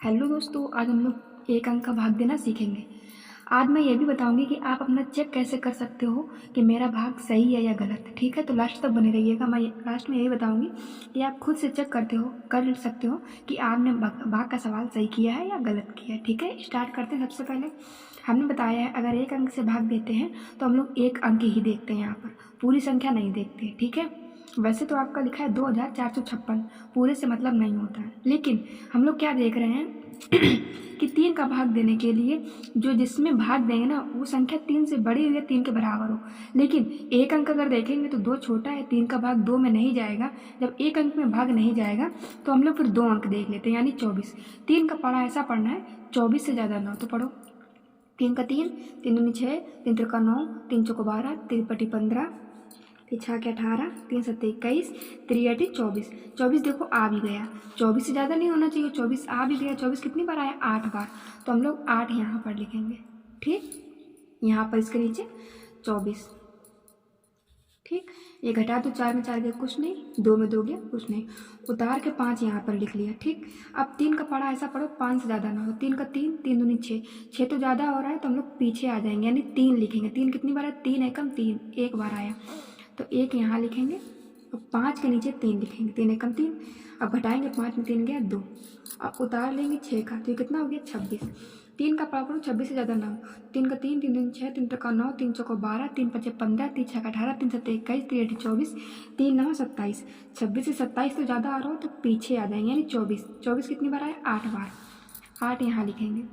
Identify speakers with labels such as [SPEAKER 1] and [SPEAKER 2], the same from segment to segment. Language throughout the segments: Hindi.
[SPEAKER 1] हेलो दोस्तों, आज हम लोग एक अंक का भाग देना सीखेंगे। आज मैं ये भी बताऊंगी कि आप अपना चेक कैसे कर सकते हो कि मेरा भाग सही है या गलत। ठीक है, तो लास्ट तक बने रहिएगा। मैं लास्ट में यही बताऊंगी कि आप खुद से चेक कर सकते हो कि आपने भाग का सवाल सही किया है या गलत किया है। ठीक है, स्टार्ट करते हैं। सबसे पहले हमने बताया है अगर एक अंक से भाग देते हैं तो हम लोग एक अंक ही देखते हैं, यहाँ पर पूरी संख्या नहीं देखते। ठीक है, वैसे तो आपका लिखा है 2456, पूरे से मतलब नहीं होता है, लेकिन हम लोग क्या देख रहे हैं कि 3 का भाग देने के लिए जो जिसमें भाग देंगे ना वो संख्या 3 से बड़ी हो या 3 के बराबर हो। लेकिन एक अंक अगर देखेंगे तो 2 छोटा है, 3 का भाग 2 में नहीं जाएगा। जब एक अंक में भाग नहीं जाएगा तो हम लोग फिर 2 अंक देख लेते हैं, यानी 24। 3 का पढ़ा ऐसा पढ़ना है 24 से ज़्यादा ना हो, तो पढ़ो 3 का 3, 3 दूनी 6, 3 त्रिका 9, 3 चौको 12, 3 पटी 15, 3 छः के 18, 3 सत्ते 21, 3 अठी 24। 24 देखो आ भी गया, 24 से ज़्यादा नहीं होना चाहिए, 24 आ भी गया। 24 कितनी बार आया? 8 बार, तो हम लोग 8 यहाँ पर लिखेंगे। ठीक, यहाँ पर इसके नीचे 24। ठीक, ये घटा तो 4 में 4 गया कुछ नहीं, 2 में 2 गया कुछ नहीं, उतार के 5 यहाँ पर लिख लिया। ठीक, अब 3 का पढ़ा ऐसा पढ़ो 5 से ज़्यादा ना हो। 3 का 3, 3 दूनी 6, 6 तो ज़्यादा हो रहा है तो हम लोग पीछे आ जाएंगे, यानी 3 लिखेंगे। 3 कितनी बार है? 3 एकम 3, एक बार आया तो 1 यहाँ लिखेंगे और 5 के नीचे 3 लिखेंगे। 3 एकम 3, अब घटाएंगे 5 में 3 गया 2, अब उतार लेंगे 6 का, तो ये कितना हो गया? 26। 3 का पढ़ो 26 से ज़्यादा ना हो। 3 का 3, 3 दूनी 6, 3 त्रिका 9, 3 चौको 12, 3 पचे 15, 3 छः 18, 3 सत्ते 21, 3 अठी 24, 3 9 27। 26 से 27 तो ज़्यादा आ रहा हो तो पीछे आ जाएंगे, यानी 24। 24 कितनी बार आया? 8 बार, 8 यहाँ लिखेंगे।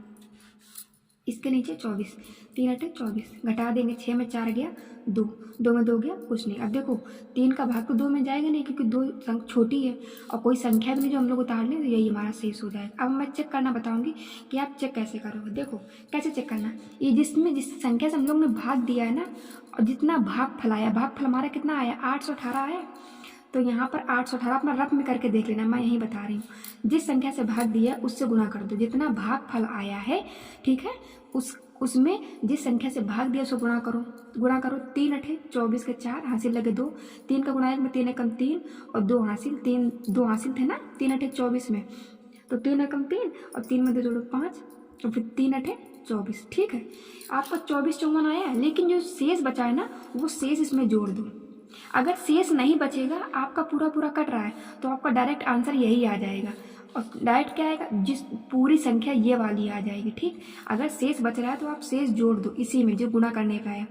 [SPEAKER 1] इसके नीचे 24, 3 अठे 24, घटा देंगे 6 में 4 गया 2, 2 में 2 गया कुछ नहीं। अब देखो 3 का भाग तो 2 में जाएगा नहीं क्योंकि 2 संख्या छोटी है और कोई संख्या भी नहीं जो हम लोग उतार लें, तो यही हमारा शेष हो जाएगा। अब मैं चेक करना बताऊंगी कि आप चेक कैसे करोगे। देखो कैसे चेक करना, ये जिस संख्या से हम लोग ने भाग दिया है ना और जितना भाग फलाया, भाग फल हमारा कितना आया? 818 आया। तो यहाँ पर 818 अपना रफ में करके देख लेना, मैं यही बता रही हूँ। जिस संख्या से भाग दिया उससे गुणा कर दो, जितना भाग फल आया है। ठीक है, उसमें जिस संख्या से भाग दिया उसको गुणा करो। 3 अठे 24 के 4 हासिल लगे 2, 3 का गुणा 1 में 3 एकम 3 और 2 हासिल, 3 2 हासिल थे ना 3 अठे 24 में, तो 3 एकम 3 और 3 में 2 जोड़ो 5 और फिर 3 अठे 24। ठीक है, आपका 24 54 आया, लेकिन जो शेष बचा है ना वो शेष इसमें जोड़ दो। अगर शेष नहीं बचेगा, आपका पूरा पूरा कट रहा है, तो आपका डायरेक्ट आंसर यही आ जाएगा। और डायरेक्ट क्या आएगा? जिस पूरी संख्या ये वाली आ जाएगी। ठीक, अगर शेष बच रहा है तो आप शेष जोड़ दो इसी में जो गुणा करने का है।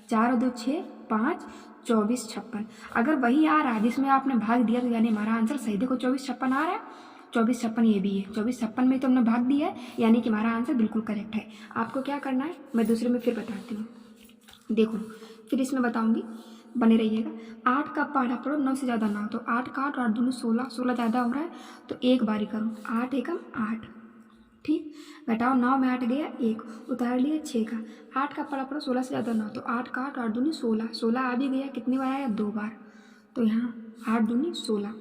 [SPEAKER 1] 4 और 2 6, 5, 24 56। अगर वही आ रहा है जिसमें आपने भाग दिया तो यानी हमारा आंसर सही। देखो 24 56 आ रहा है, 24 56 ये भी है। 24 56 में तो हमने भाग दिया है, यानी कि हमारा आंसर बिल्कुल करेक्ट है। आपको क्या करना है मैं दूसरे में फिर बताती हूँ। देखो फिर इसमें बताऊंगी, बने रहिएगा। 8 का पढ़ा पढ़ो 9 से ज़्यादा ना हो, तो 8 का 8 और 8 दूनी 16, 16 ज़्यादा हो रहा है तो एक बारी करो, 8 एकम 8। ठीक, घटाओ 9 में 8 गया 1, उतार लिया 6 का। 8 का पढ़ा पढ़ो 16 से ज़्यादा ना हो, तो 8 का 8 और 8 दूनी 16, 16 आ भी गया, कितनी बार आया? 2 बार, तो यहाँ 8 दूनी 16।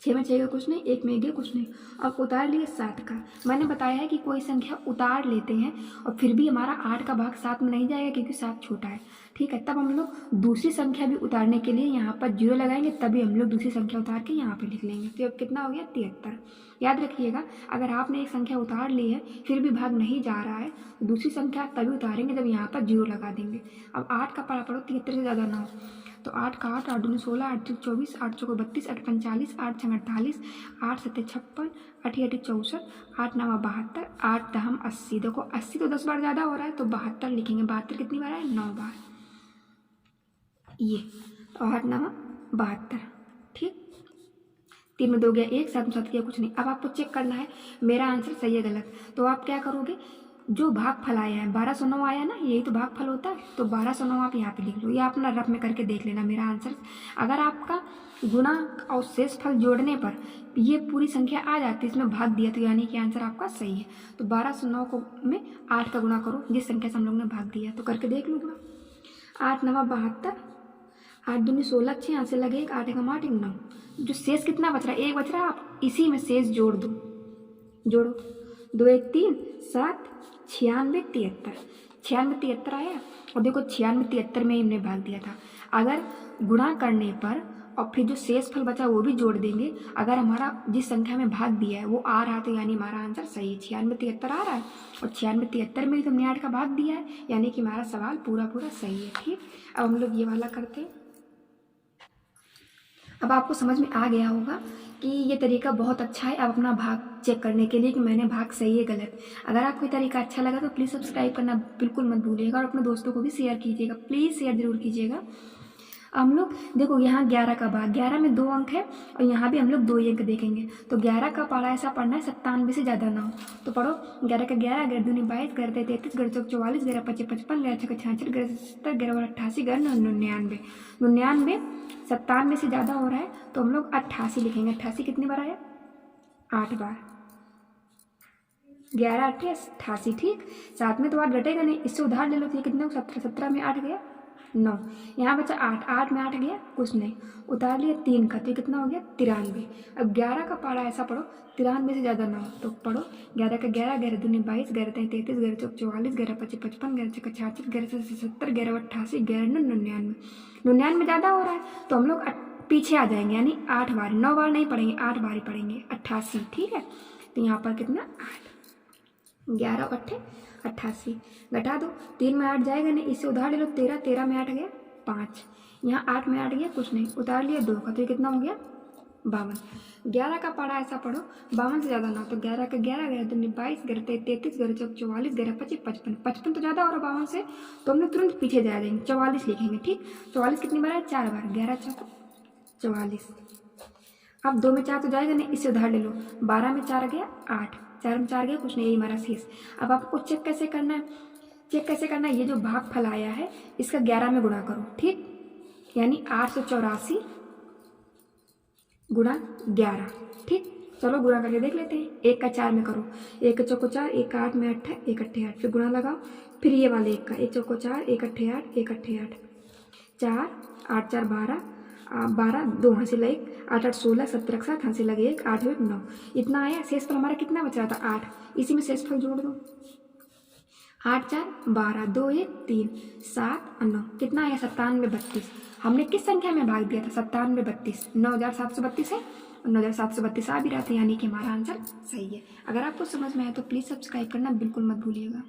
[SPEAKER 1] 6 में 6 का कुछ नहीं, 1 में 1 गया कुछ नहीं। अब उतार लिए 7 का। मैंने बताया है कि कोई संख्या उतार लेते हैं और फिर भी हमारा 8 का भाग 7 में नहीं जाएगा क्योंकि 7 छोटा है। ठीक है, तब हम लोग दूसरी संख्या भी उतारने के लिए यहाँ पर 0 लगाएंगे, तभी हम लोग दूसरी संख्या उतार के यहाँ पे लिख लेंगे। तो अब कितना हो गया? 73। याद रखिएगा, अगर आपने एक संख्या उतार ली है फिर भी भाग नहीं जा रहा है तो दूसरी संख्या तभी उतारेंगे जब यहाँ पर 0 लगा देंगे। अब 8 का पढ़ा पढ़ो 73 से ज़्यादा ना हो, तो 8 का 8, 8 दूनी 16, 8 चौक 24, 8 चौको 32, 8 45, 8 छः 48, 8 सत्ते 56, 8 अठी 64, 8 नवा 72, 8 दहम 80। देखो 80 तो 10 बार ज़्यादा हो रहा है तो 72 लिखेंगे। 72 कितनी बार है? 9 बार, ये 8 नवा 72। ठीक, 3 में 2 गया 1, 7 में 7 गया कुछ नहीं। अब आपको चेक करना है मेरा आंसर सही है गलत, तो आप क्या करोगे? जो भाग फल आया है 1209 आया ना, यही तो भाग फल होता है, तो 1209 आप यहाँ पे लिख लो, या अपना रफ में करके देख लेना मेरा आंसर। अगर आपका गुणा और शेष फल जोड़ने पर ये पूरी संख्या आ जाती है, इसमें भाग दिया, तो यानी कि आंसर आपका सही है। तो 1209 को में 8 का गुणा करो जिस संख्या से हम लोग ने भाग दिया, तो करके देख लो गुणा। 8 नवा 72, 8 दूनी 16, 6 यहाँ से लगे 8 एकम 8 9। जो शेष कितना बच रहा है? 1 बच रहा है, आप इसी में शेष जोड़ दो, जोड़ो 2 1 3 7, 96 73, 96 73 आया। और देखो 96 73 में हमने भाग दिया था। अगर गुणा करने पर और फिर जो शेष फल बचा वो भी जोड़ देंगे। अगर हमारा जिस संख्या में भाग दिया है वो आ रहा है तो यानी हमारा आंसर सही है। 96 73 आ रहा है और 96 73 में ही तुमने 8 का भाग दिया है, यानी कि हमारा सवाल पूरा पूरा सही है। ठीक, अब हम लोग ये वाला करते हैं। अब आपको समझ में आ गया होगा कि ये तरीका बहुत अच्छा है अब अपना भाग चेक करने के लिए कि मैंने भाग सही है गलत। अगर आपको ये तरीका अच्छा लगा तो प्लीज़ सब्सक्राइब करना बिल्कुल मत भूलिएगा और अपने दोस्तों को भी शेयर कीजिएगा, प्लीज़ शेयर जरूर कीजिएगा। हम लोग देखो यहाँ 11 का भाग, 11 में 2 अंक है और यहाँ भी हम लोग 2 अंक देखेंगे। तो 11 का पढ़ा ऐसा पढ़ना है 97 से ज़्यादा ना हो। तो पढ़ो 11 का 11, 11 दूनी 22, 11 33, 11 चौक 44, 11 पच्चीस 55, 11 छक्का 66, 11 70, 11 88, 11 99। 99 97 से ज़्यादा हो रहा है तो हम लोग 88 लिखेंगे। 88 कितनी बार आया? 8 बार। 11 8 88। ठीक, साथ में तो 8 घटेगा नहीं, इससे उधार ले लो तो ये कितने 17, 17 में 8 गया 9, यहाँ बचा 8, 8 में 8 गया कुछ नहीं, उतार लिया 3 का तो ये कितना हो गया 93। अब 11 का पारा ऐसा पढ़ो 93 से ज़्यादा ना हो तो पढ़ो 11 का 11, 11 दूनी 22, 11 33, 11 चौक 44, 11 पच्चीस 55, 11 छक्का 66, 11 70, 11 88, 11 99। 99 ज़्यादा हो रहा है तो हम लोग पीछे आ जाएंगे, यानी 8 बार, 9 बार नहीं पढ़ेंगे, 8 बार ही पढ़ेंगे 88। ठीक है, तो यहाँ पर कितना 8, 11 8 88 घटा दो, 3 में 8 जाएगा नहीं, इससे उधार ले लो 13, 13 में 8 गया 5, यहाँ 8 में 8 गया कुछ नहीं, उतार लिया 2 का तो ये कितना हो गया 52। 11 का पढ़ा ऐसा पढ़ो 52 से ज़्यादा ना, तो 11 का 11, 11 दूनी 22, 11 33, 11 चौक 44, 11 पच्चीस 55, 55 तो ज़्यादा हो रहा 52 से तो हम लोग तुरंत पीछे जा जाएंगे, 44 लिखेंगे। ठीक, 44 कितनी बार है 4 बार, 11 चौक 44। अब 2 में 4 तो जाएगा नहीं, इससे उधार ले लो, 12 में 4 गया 8, 4 में 4 गया कुछ नहीं, यही हमारा शेष। अब आपको चेक कैसे करना है, चेक कैसे करना है, ये जो भाग फल आया है इसका 11 में गुणा करो। ठीक, यानी 884 गुणा 11। ठीक, चलो गुणा करके देख लेते हैं। 1 का 4 में करो, 1 का चौको 4, 1 का 8 में 8 है, 1 अट्ठे 8, फिर गुणा लगाओ, फिर ये वाले 1 का, 1 चौको 4, 1 अट्ठे 8, 1 अट्ठे 8, 4 8 4 12, 12 2 हाथ से लगे 8 8 16, 17 के साथ हाथ से लगे 1, 8 1 9, इतना आया। शेष फल हमारा कितना बच रहा था 8, इसी में शेष फल जोड़ दो, 8 4 12, 2 1 3 7 9, कितना आया 97 32। हमने किस संख्या में भाग दिया था 97 32, 9732 है और 9732 आ भी रहा था, यानी कि हमारा आंसर सही है। अगर आपको समझ में आया तो प्लीज़ सब्सक्राइब करना बिल्कुल मत भूलिएगा।